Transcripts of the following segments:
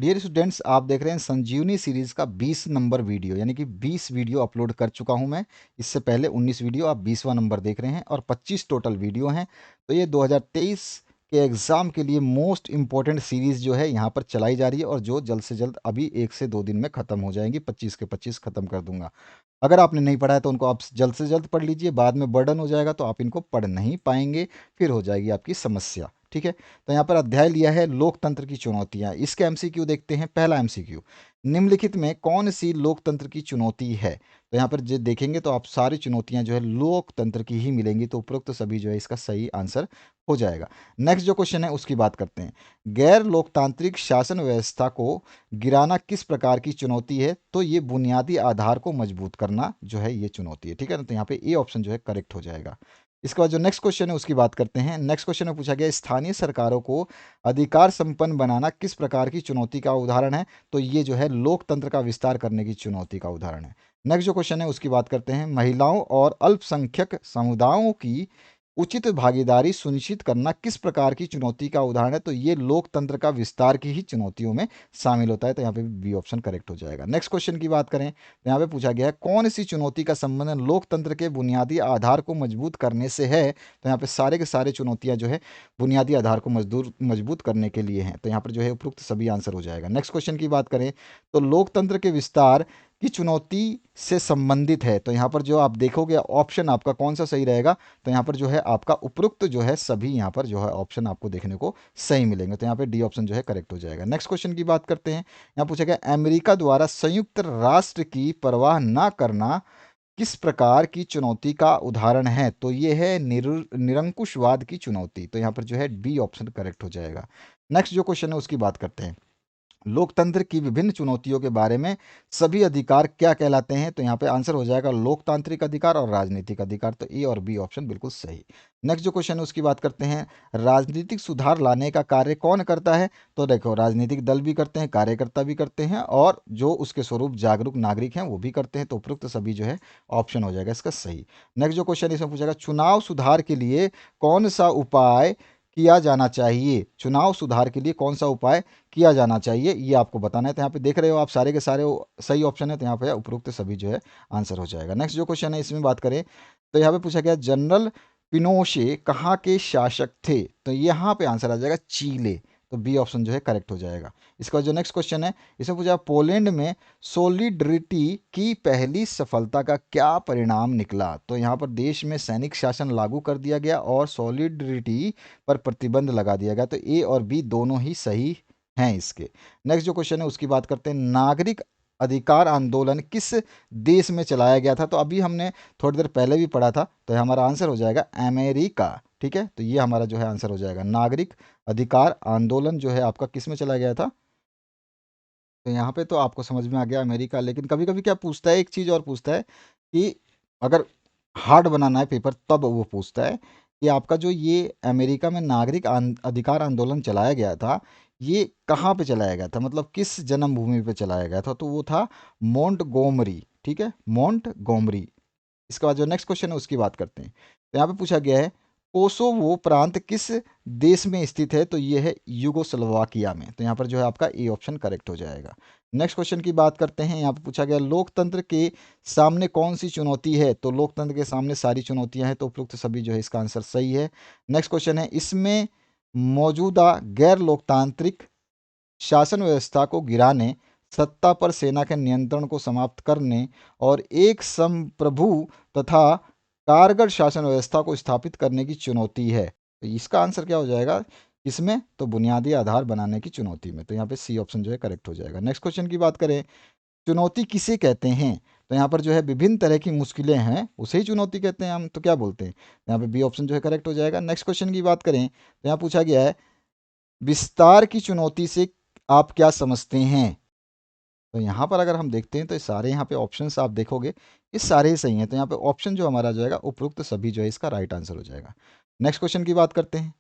Dear students, आप देख रहे हैं संजीवनी सीरीज का 20 नंबर वीडियो, यानी कि 20 वीडियो अपलोड कर चुका हूं मैं। इससे पहले 19 वीडियो, आप 20वां नंबर देख रहे हैं और 25 टोटल वीडियो हैं। तो ये 2023 के एग्ज़ाम के लिए मोस्ट इंपॉर्टेंट सीरीज़ जो है यहाँ पर चलाई जा रही है, और जो जल्द से जल्द अभी 1 से 2 दिन में ख़त्म हो जाएंगी। 25 के 25 ख़त्म कर दूंगा। अगर आपने नहीं पढ़ा है तो उनको आप जल्द से जल्द पढ़ लीजिए, बाद में बर्डन हो जाएगा तो आप इनको पढ़ नहीं पाएंगे, फिर हो जाएगी आपकी समस्या। ठीक है, तो यहाँ पर अध्याय लिया है लोकतंत्र की चुनौतियां। इसके एमसीक्यू देखते हैं। पहला एमसीक्यू, निम्नलिखित में कौन सी लोकतंत्र की चुनौती है? तो यहाँ पर जो देखेंगे तो आप सारी चुनौतियां जो है लोकतंत्र की ही मिलेंगी, तो उपरोक्त सभी जो है इसका सही आंसर हो जाएगा। नेक्स्ट जो क्वेश्चन है उसकी बात करते हैं। गैर लोकतांत्रिक शासन व्यवस्था को गिराना किस प्रकार की चुनौती है? तो ये बुनियादी आधार को मजबूत करना जो है ये चुनौती है। ठीक है ना, तो यहाँ पे ए ऑप्शन जो है करेक्ट हो जाएगा। इसके बाद जो नेक्स्ट क्वेश्चन है उसकी बात करते हैं। नेक्स्ट क्वेश्चन में पूछा गया स्थानीय सरकारों को अधिकार संपन्न बनाना किस प्रकार की चुनौती का उदाहरण है? तो ये जो है लोकतंत्र का विस्तार करने की चुनौती का उदाहरण है। नेक्स्ट जो क्वेश्चन है उसकी बात करते हैं। महिलाओं और अल्पसंख्यक समुदायों की उचित भागीदारी सुनिश्चित करना किस प्रकार की चुनौती का उदाहरण है? तो ये लोकतंत्र का विस्तार की ही चुनौतियों में शामिल होता है, तो यहाँ पे बी ऑप्शन करेक्ट हो जाएगा। नेक्स्ट क्वेश्चन की बात करें तो यहाँ पे पूछा गया है कौन सी चुनौती का संबंध लोकतंत्र के बुनियादी आधार को मजबूत करने से है? तो यहाँ पे सारे के सारे चुनौतियां जो है बुनियादी आधार को मजबूत करने के लिए हैं, तो यहाँ पर जो है उपयुक्त सभी आंसर हो जाएगा। नेक्स्ट क्वेश्चन की बात करें तो लोकतंत्र के विस्तार की चुनौती से संबंधित है, तो यहाँ पर जो आप देखोगे ऑप्शन आपका कौन सा सही रहेगा? तो यहाँ पर जो है आपका उपयुक्त जो है सभी यहाँ पर जो है ऑप्शन आपको देखने को सही मिलेंगे, तो यहाँ पे डी ऑप्शन जो है करेक्ट हो जाएगा। नेक्स्ट क्वेश्चन की बात करते हैं। यहाँ पूछा गया अमेरिका द्वारा संयुक्त राष्ट्र की परवाह ना करना किस प्रकार की चुनौती का उदाहरण है? तो ये है निरंकुशवाद की चुनौती, तो यहाँ पर जो है बी ऑप्शन करेक्ट हो जाएगा। नेक्स्ट जो क्वेश्चन है उसकी बात करते हैं। लोकतंत्र की विभिन्न चुनौतियों के बारे में सभी अधिकार क्या कहलाते हैं? तो यहाँ पे आंसर हो जाएगा लोकतांत्रिक अधिकार और राजनीतिक अधिकार, तो ए और बी ऑप्शन बिल्कुल सही। नेक्स्ट जो क्वेश्चन है उसकी बात करते हैं। राजनीतिक सुधार लाने का कार्य कौन करता है? तो देखो राजनीतिक दल भी करते हैं, कार्यकर्ता भी करते हैं, और जो उसके स्वरूप जागरूक नागरिक हैं वो भी करते हैं, तो उपयुक्त सभी जो है ऑप्शन हो जाएगा इसका सही। नेक्स्ट जो क्वेश्चन इसमें पूछेगा चुनाव सुधार के लिए कौन सा उपाय किया जाना चाहिए? चुनाव सुधार के लिए कौन सा उपाय किया जाना चाहिए ये आपको बताना है। तो यहाँ पे देख रहे हो आप सारे के सारे सही ऑप्शन है, तो यहाँ पे उपरोक्त सभी जो है आंसर हो जाएगा। नेक्स्ट जो क्वेश्चन है इसमें बात करें तो यहाँ पे पूछा गया जनरल पिनोशे कहाँ के शासक थे? तो यहाँ पे आंसर आ जाएगा चीले, तो बी ऑप्शन जो है करेक्ट हो जाएगा। इसके बाद जो नेक्स्ट क्वेश्चन है इसमें पूछा पोलैंड में सोलिडरिटी की पहली सफलता का क्या परिणाम निकला? तो यहाँ पर देश में सैनिक शासन लागू कर दिया गया और सोलिडरिटी पर प्रतिबंध लगा दिया गया, तो ए और बी दोनों ही सही हैं इसके। नेक्स्ट जो क्वेश्चन है उसकी बात करते हैं। नागरिक अधिकार आंदोलन किस देश में चलाया गया था? तो अभी हमने थोड़ी देर पहले भी पढ़ा था, तो हमारा आंसर हो जाएगा अमेरिका। ठीक है, तो ये हमारा जो है आंसर हो जाएगा। नागरिक अधिकार आंदोलन जो है आपका किस में चलाया गया था? तो यहाँ पे तो आपको समझ में आ गया अमेरिका। लेकिन कभी कभी क्या पूछता है, एक चीज़ और पूछता है कि अगर हार्ड बनाना है पेपर तब वो पूछता है कि आपका जो ये अमेरिका में नागरिक अधिकार आंदोलन चलाया गया था, ये कहाँ पे चलाया गया था, मतलब किस जन्मभूमि पे चलाया गया था? तो वो था मोंटगोमरी। ठीक है, मोंटगोमरी। इसके बाद जो नेक्स्ट क्वेश्चन है उसकी बात करते हैं। तो यहाँ पे पूछा गया है कोसोवो प्रांत किस देश में स्थित है? तो ये है यूगोस्लोवाकिया में, तो यहाँ पर जो है आपका ए ऑप्शन करेक्ट हो जाएगा। नेक्स्ट क्वेश्चन की बात करते हैं। यहाँ पे पूछा गया लोकतंत्र के सामने कौन सी चुनौती है? तो लोकतंत्र के सामने सारी चुनौतियां हैं, तो उपयुक्त सभी जो है इसका आंसर सही है। नेक्स्ट क्वेश्चन है इसमें मौजूदा गैर लोकतांत्रिक शासन व्यवस्था को गिराने, सत्ता पर सेना के नियंत्रण को समाप्त करने और एक संप्रभु तथा कारगर शासन व्यवस्था को स्थापित करने की चुनौती है। तो इसका आंसर क्या हो जाएगा इसमें? तो बुनियादी आधार बनाने की चुनौती में, तो यहाँ पे सी ऑप्शन जो है करेक्ट हो जाएगा। नेक्स्ट क्वेश्चन की बात करें, चुनौती किसे कहते हैं? तो यहाँ पर जो है विभिन्न तरह की मुश्किलें हैं उसे ही चुनौती कहते हैं हम, तो क्या बोलते हैं? यहाँ पे बी ऑप्शन जो है करेक्ट हो जाएगा। नेक्स्ट क्वेश्चन की बात करें तो यहाँ पूछा गया है विस्तार की चुनौती से आप क्या समझते हैं? तो यहाँ पर अगर हम देखते हैं तो ये सारे यहाँ पे ऑप्शंस आप देखोगे ये सारे ही सही हैं, तो यहाँ पे ऑप्शन जो हमारा जो है उपयुक्त सभी जो है इसका राइट आंसर हो जाएगा। नेक्स्ट क्वेश्चन की बात करते हैं।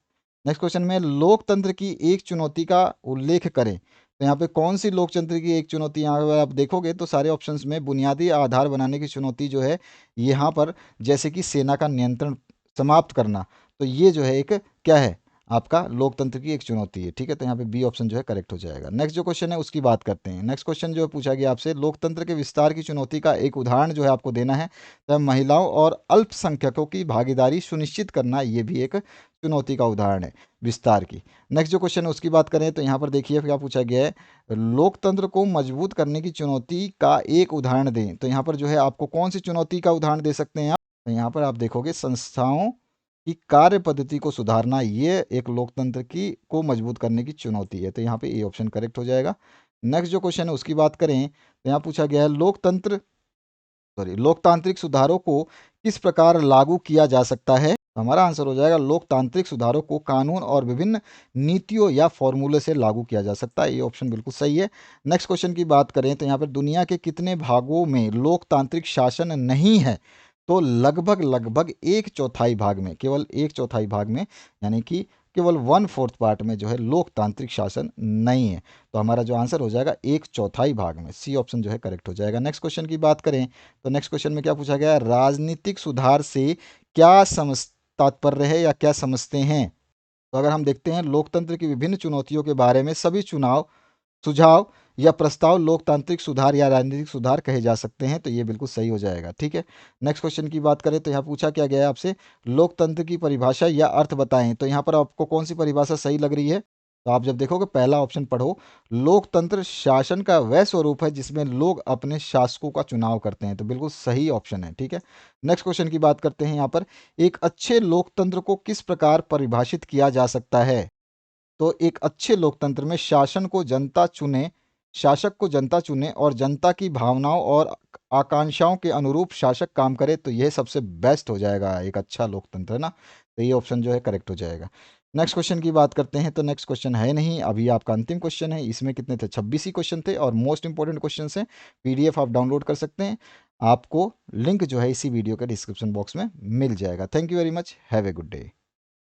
नेक्स्ट क्वेश्चन में लोकतंत्र की एक चुनौती का उल्लेख करें, तो यहाँ पे कौन सी लोकतंत्र की एक चुनौती, यहाँ पर आप देखोगे तो सारे ऑप्शंस में बुनियादी आधार बनाने की चुनौती जो है यहाँ पर, जैसे कि सेना का नियंत्रण समाप्त करना, तो ये जो है एक क्या है आपका लोकतंत्र की एक चुनौती है। ठीक है, तो यहाँ पे बी ऑप्शन जो है करेक्ट हो जाएगा। नेक्स्ट जो क्वेश्चन है उसकी बात करते हैं। नेक्स्ट क्वेश्चन जो है पूछा गया आपसे, लोकतंत्र के विस्तार की चुनौती का एक उदाहरण जो है आपको देना है। तो महिलाओं और अल्पसंख्यकों की भागीदारी सुनिश्चित करना, ये भी एक चुनौती का उदाहरण है विस्तार की। नेक्स्ट जो क्वेश्चन है उसकी बात करें तो यहाँ पर देखिए क्या पूछा गया है, लोकतंत्र को मजबूत करने की चुनौती का एक उदाहरण दें। तो यहाँ पर जो है आपको कौन सी चुनौती का उदाहरण दे सकते हैं आप? तो यहाँ पर आप देखोगे संस्थाओं की कार्य पद्धति को सुधारना, ये एक लोकतंत्र की को मजबूत करने की चुनौती है। तो यहाँ पे ए ऑप्शन करेक्ट हो जाएगा। नेक्स्ट जो क्वेश्चन है उसकी बात करें तो यहाँ पूछा गया है, लोकतांत्रिक सुधारों को किस प्रकार लागू किया जा सकता है? तो हमारा आंसर हो जाएगा, लोकतांत्रिक सुधारों को कानून और विभिन्न नीतियों या फॉर्मूले से लागू किया जा सकता है। ये ऑप्शन बिल्कुल सही है। नेक्स्ट क्वेश्चन की बात करें तो यहाँ पर दुनिया के कितने भागों में लोकतांत्रिक शासन नहीं है? तो लगभग लगभग एक चौथाई भाग में, केवल एक चौथाई भाग में, यानी कि केवल 1/4 पार्ट में जो है लोकतांत्रिक शासन नहीं है। तो हमारा जो आंसर हो जाएगा एक चौथाई भाग में, सी ऑप्शन जो है करेक्ट हो जाएगा। नेक्स्ट क्वेश्चन की बात करें तो नेक्स्ट क्वेश्चन में क्या पूछा गया है, राजनीतिक सुधार से क्या समझ तात्पर्य है या क्या समझते हैं? तो अगर हम देखते हैं लोकतंत्र की विभिन्न चुनौतियों के बारे में सभी सुझाव या प्रस्ताव लोकतांत्रिक सुधार या राजनीतिक सुधार कहे जा सकते हैं। तो ये बिल्कुल सही हो जाएगा। ठीक है, नेक्स्ट क्वेश्चन की बात करें तो यहाँ पूछा क्या गया है आपसे, लोकतंत्र की परिभाषा या अर्थ बताएं। तो यहाँ पर आपको कौन सी परिभाषा सही लग रही है? तो आप जब देखोगे पहला ऑप्शन पढ़ो, लोकतंत्र शासन का वह स्वरूप है जिसमें लोग अपने शासकों का चुनाव करते हैं। तो बिल्कुल सही ऑप्शन है। ठीक है, नेक्स्ट क्वेश्चन की बात करते हैं यहाँ पर, एक अच्छे लोकतंत्र को किस प्रकार परिभाषित किया जा सकता है? तो एक अच्छे लोकतंत्र में शासक को जनता चुने और जनता की भावनाओं और आकांक्षाओं के अनुरूप शासक काम करे, तो यह सबसे बेस्ट हो जाएगा एक अच्छा लोकतंत्र, है ना। तो ये ऑप्शन जो है करेक्ट हो जाएगा। नेक्स्ट क्वेश्चन की बात करते हैं तो नेक्स्ट क्वेश्चन है नहीं, अभी आपका अंतिम क्वेश्चन है। इसमें कितने थे, 26 ही क्वेश्चन थे और मोस्ट इंपॉर्टेंट क्वेश्चन हैं। पीडीएफ आप डाउनलोड कर सकते हैं, आपको लिंक जो है इसी वीडियो के डिस्क्रिप्शन बॉक्स में मिल जाएगा। Thank you very much, have a good day.